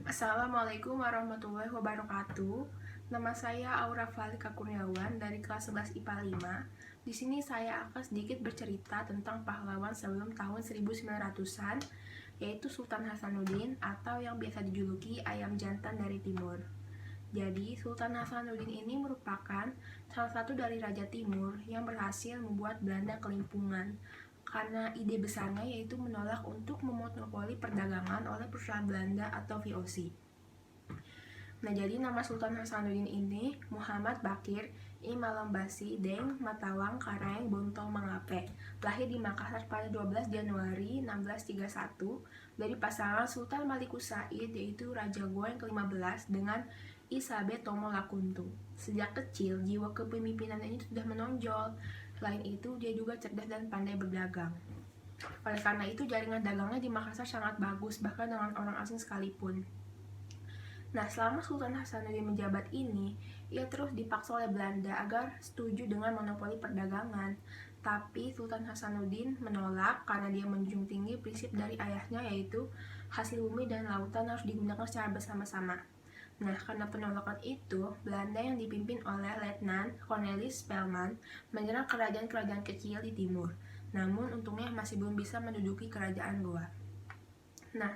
Assalamualaikum warahmatullahi wabarakatuh. Nama saya Aura Falika Kurniawan dari kelas 11 IPA 5. Di sini saya akan sedikit bercerita tentang pahlawan sebelum tahun 1900-an, yaitu Sultan Hasanuddin atau yang biasa dijuluki ayam jantan dari timur. Jadi, Sultan Hasanuddin ini merupakan salah satu dari Raja Timur yang berhasil membuat Belanda kelimpungan karena ide besarnya yaitu menolak untuk memonopoli perdagangan oleh perusahaan Belanda atau VOC. Nah, jadi nama Sultan Hasanuddin ini Muhammad Bakir I Malambasi Deng Matawang Kareng Bontong Mangape, lahir di Makassar pada 12 Januari 1631 dari pasangan Sultan Malikus Said yaitu Raja Goa yang ke-15 dengan Isabe Tomo Lakuntu. Sejak kecil, jiwa kepemimpinan ini sudah menonjol. Selain itu, dia juga cerdas dan pandai berdagang. Oleh karena itu, jaringan dagangnya di Makassar sangat bagus, bahkan dengan orang asing sekalipun. Nah, selama Sultan Hasanuddin menjabat ini, ia terus dipaksa oleh Belanda agar setuju dengan monopoli perdagangan. Tapi Sultan Hasanuddin menolak karena dia menjunjung tinggi prinsip dari ayahnya, yaitu hasil bumi dan lautan harus digunakan secara bersama-sama. Nah, karena penolakan itu, Belanda yang dipimpin oleh Letnan Cornelis Spelman menyerang kerajaan-kerajaan kecil di timur. Namun, untungnya masih belum bisa menduduki kerajaan Goa. Nah,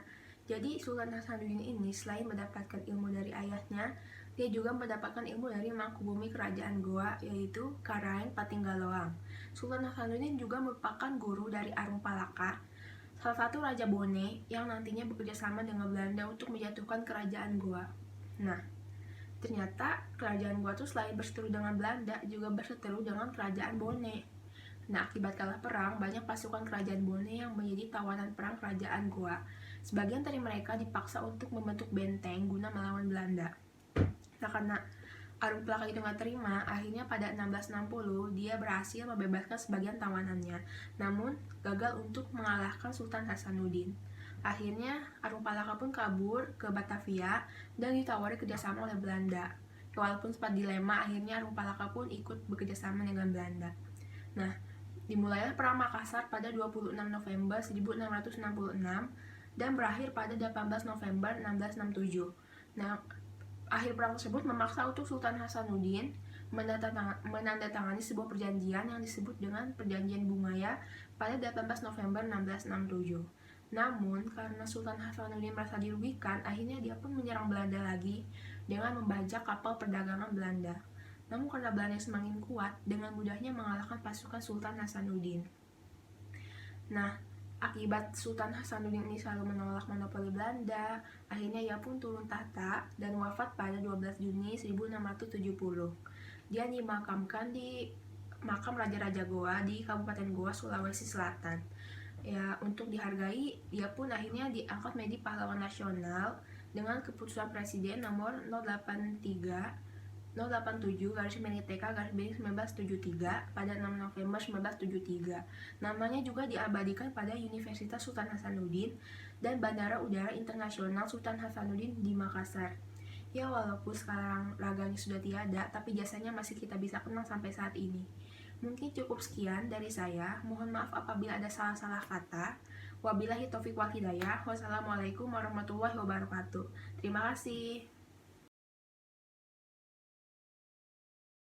jadi Sultan Hasanuddin ini selain mendapatkan ilmu dari ayahnya, dia juga mendapatkan ilmu dari Mangkubumi kerajaan Goa, yaitu Karaeng Patinggaloang. Sultan Hasanuddin juga merupakan guru dari Arung Palaka, salah satu Raja Bone yang nantinya bekerja sama dengan Belanda untuk menjatuhkan kerajaan Goa. Nah, ternyata kerajaan Goa itu selain berseteru dengan Belanda, juga berseteru dengan kerajaan Bone. Nah, akibat kalah perang, banyak pasukan kerajaan Bone yang menjadi tawanan perang kerajaan Goa. Sebagian dari mereka dipaksa untuk membentuk benteng guna melawan Belanda. Nah, karena Arung Palaka itu nggak terima, akhirnya pada 1660 dia berhasil membebaskan sebagian tawanannya, namun gagal untuk mengalahkan Sultan Hasanuddin. Akhirnya Arung Palaka pun kabur ke Batavia dan ditawari kerjasama oleh Belanda. Walaupun sempat dilema, akhirnya Arung Palaka pun ikut bekerjasama dengan Belanda. Nah, dimulailah Perang Makassar pada 26 November 1666 dan berakhir pada 18 November 1667. Nah, akhir perang tersebut memaksa untuk Sultan Hasanuddin menandatangani sebuah perjanjian yang disebut dengan Perjanjian Bungaya pada 18 November 1667. Namun, karena Sultan Hasanuddin merasa dirugikan, akhirnya dia pun menyerang Belanda lagi dengan membajak kapal perdagangan Belanda. Namun karena Belanda semakin kuat, dengan mudahnya mengalahkan pasukan Sultan Hasanuddin. Nah, akibat Sultan Hasanuddin ini selalu menolak monopoli Belanda, akhirnya ia pun turun tahta dan wafat pada 12 Juni 1670. Dia dimakamkan di makam Raja-Raja Goa di Kabupaten Goa, Sulawesi Selatan. Ya, untuk dihargai, dia pun akhirnya diangkat menjadi pahlawan nasional dengan keputusan Presiden nomor 087-1973 pada 6 November 1973. Namanya juga diabadikan pada Universitas Sultan Hasanuddin dan Bandara Udara Internasional Sultan Hasanuddin di Makassar. Ya, walaupun sekarang raganya sudah tiada, tapi jasanya masih kita bisa kenang sampai saat ini. Mungkin cukup sekian dari saya. Mohon maaf apabila ada salah-salah kata. Wabillahi taufiq wal hidayah. Wassalamualaikum warahmatullahi wabarakatuh. Terima kasih.